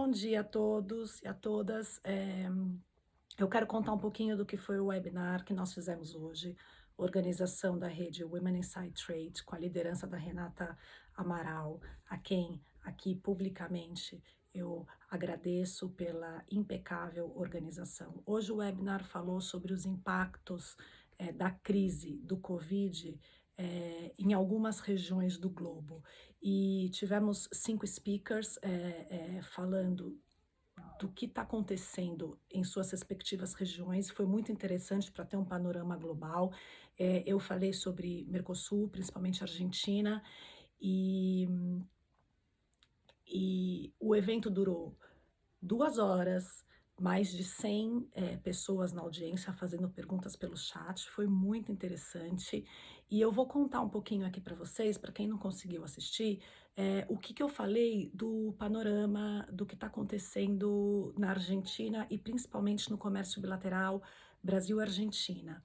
Bom dia a todos e a todas. Eu quero contar um pouquinho do que foi o webinar que nós fizemos hoje, organização da rede Women Inside Trade, com a liderança da Renata Amaral, a quem aqui publicamente eu agradeço pela impecável organização. Hoje o webinar falou sobre os impactos da crise do Covid em algumas regiões do globo. E tivemos 5 speakers falando do que está acontecendo em suas respectivas regiões. Foi muito interessante para ter um panorama global. Eu falei sobre Mercosul, principalmente Argentina, e, e o evento durou 2 horas, mais de 100 pessoas na audiência fazendo perguntas pelo chat, foi muito interessante. E eu vou contar um pouquinho aqui para vocês, para quem não conseguiu assistir, o que, que eu falei do panorama do que está acontecendo na Argentina e principalmente no comércio bilateral Brasil-Argentina.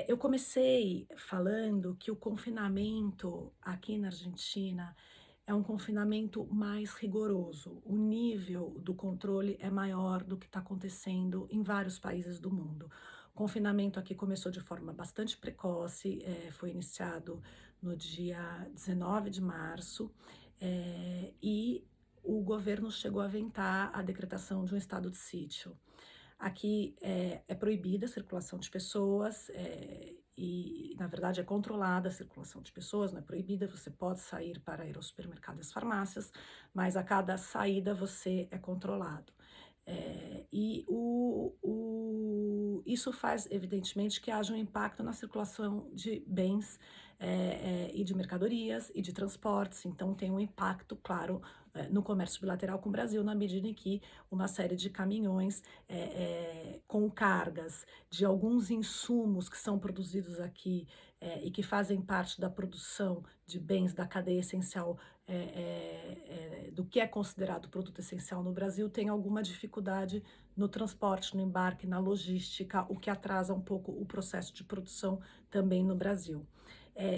Eu comecei falando que o confinamento aqui na Argentina é um confinamento mais rigoroso. O nível do controle é maior do que está acontecendo em vários países do mundo. O confinamento aqui começou de forma bastante precoce, foi iniciado no dia 19 de março, e o governo chegou a aventar a decretação de um estado de sítio. Aqui é proibida a circulação de pessoas, e, na verdade, é controlada a circulação de pessoas, não é proibida, você pode sair para ir ao supermercado e às farmácias, mas a cada saída você é controlado. Isso faz, evidentemente, que haja um impacto na circulação de bens e de mercadorias e de transportes, então tem um impacto, claro, no comércio bilateral com o Brasil, na medida em que uma série de caminhões com cargas de alguns insumos que são produzidos aqui e que fazem parte da produção de bens da cadeia essencial do que é considerado produto essencial no Brasil, tem alguma dificuldade no transporte, no embarque, na logística, o que atrasa um pouco o processo de produção também no Brasil.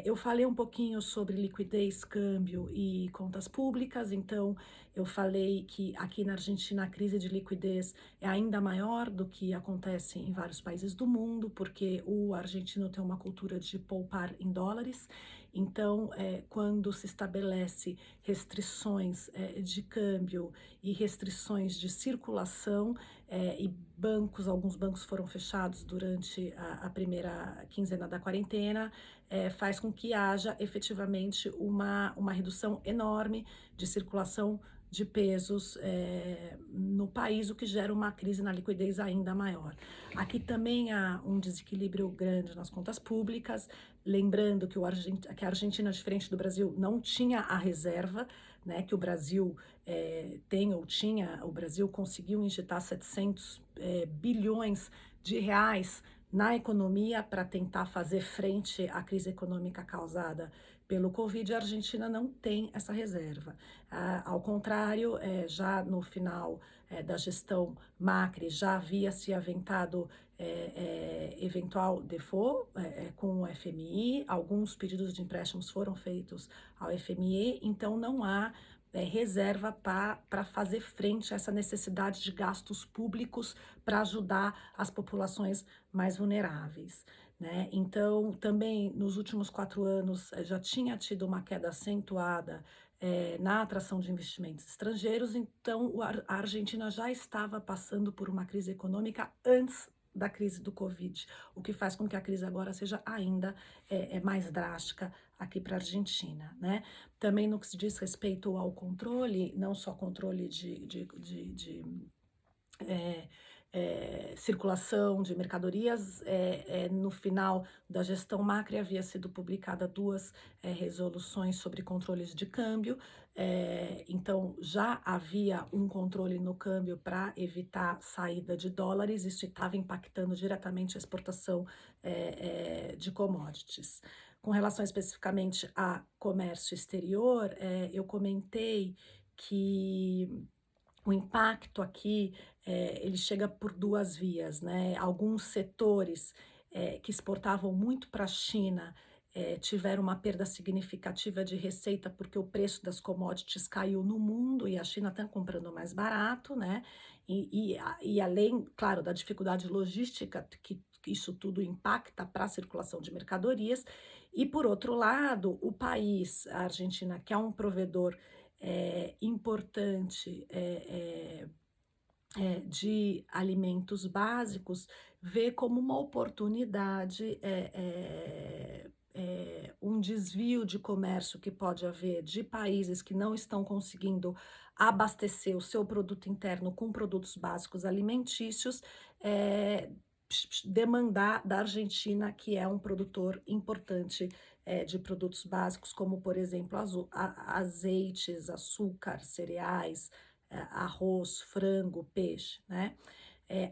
Eu falei um pouquinho sobre liquidez, câmbio e contas públicas, então eu falei que aqui na Argentina a crise de liquidez é ainda maior do que acontece em vários países do mundo, porque o argentino tem uma cultura de poupar em dólares, então quando se estabelece restrições de câmbio e restrições de circulação, e alguns bancos foram fechados durante a primeira quinzena da quarentena, faz com que haja efetivamente uma redução enorme de circulação de pesos no país, o que gera uma crise na liquidez ainda maior. Aqui também há um desequilíbrio grande nas contas públicas, lembrando que a Argentina, diferente do Brasil, não tinha a reserva, né, que o Brasil tem ou tinha. O Brasil conseguiu injetar 700 bilhões de reais na economia para tentar fazer frente à crise econômica causada pelo Covid. A Argentina não tem essa reserva. Ao contrário, já no final da gestão Macri, já havia se aventado eventual default com o FMI, alguns pedidos de empréstimos foram feitos ao FMI, então não há reserva para fazer frente a essa necessidade de gastos públicos para ajudar as populações mais vulneráveis, né? Então, também nos últimos 4 anos já tinha tido uma queda acentuada na atração de investimentos estrangeiros, então a Argentina já estava passando por uma crise econômica antes da crise do Covid, o que faz com que a crise agora seja ainda mais drástica aqui para a Argentina, né? Também no que se diz respeito ao controle, não só controle de circulação de mercadorias, no final da gestão Macri havia sido publicada 2 resoluções sobre controles de câmbio, então já havia um controle no câmbio para evitar saída de dólares, isso estava impactando diretamente a exportação de commodities. Com relação especificamente a comércio exterior, eu comentei que o impacto aqui, ele chega por 2 vias, né? Alguns setores que exportavam muito para a China tiveram uma perda significativa de receita, porque o preço das commodities caiu no mundo e a China está comprando mais barato, né? E além, claro, da dificuldade logística que isso tudo impacta para a circulação de mercadorias, e por outro lado, o país, a Argentina, que é um provedor importante de alimentos básicos, vê como uma oportunidade um desvio de comércio que pode haver de países que não estão conseguindo abastecer o seu produto interno com produtos básicos alimentícios, demandar da Argentina, que é um produtor importante de produtos básicos, como, por exemplo, azeites, açúcar, cereais, arroz, frango, peixe, né?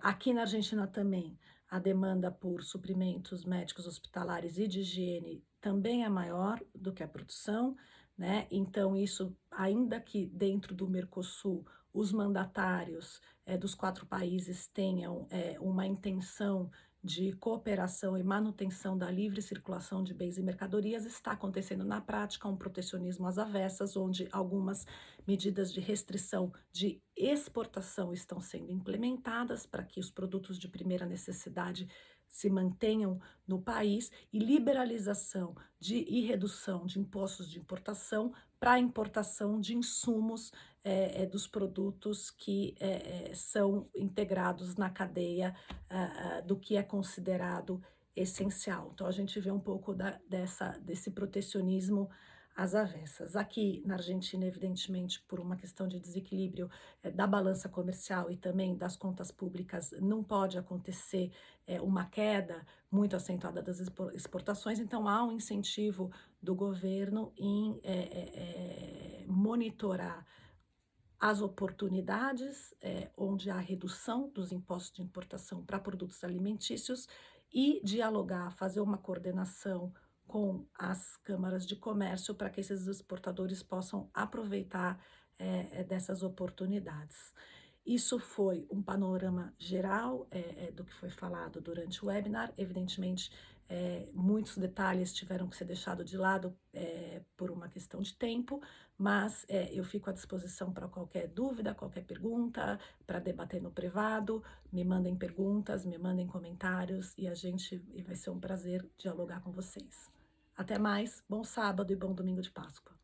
Aqui na Argentina também, a demanda por suprimentos médicos hospitalares e de higiene também é maior do que a produção, né? Então, isso, ainda que dentro do Mercosul, os mandatários dos 4 países tenham uma intenção de cooperação e manutenção da livre circulação de bens e mercadorias, está acontecendo na prática um protecionismo às avessas, onde algumas medidas de restrição de exportação estão sendo implementadas para que os produtos de primeira necessidade se mantenham no país, e liberalização e redução de impostos de importação para a importação de insumos dos produtos que são integrados na cadeia do que é considerado essencial. Então, a gente vê um pouco desse protecionismo às avessas. Aqui na Argentina, evidentemente, por uma questão de desequilíbrio da balança comercial e também das contas públicas, não pode acontecer uma queda muito acentuada das exportações, então há um incentivo do governo em monitorar as oportunidades onde há redução dos impostos de importação para produtos alimentícios e dialogar, fazer uma coordenação com as câmaras de comércio para que esses exportadores possam aproveitar dessas oportunidades. Isso foi um panorama geral do que foi falado durante o webinar. Evidentemente, muitos detalhes tiveram que ser deixados de lado por uma questão de tempo, mas eu fico à disposição para qualquer dúvida, qualquer pergunta, para debater no privado. Me mandem perguntas, me mandem comentários e vai ser um prazer dialogar com vocês. Até mais, bom sábado e bom domingo de Páscoa.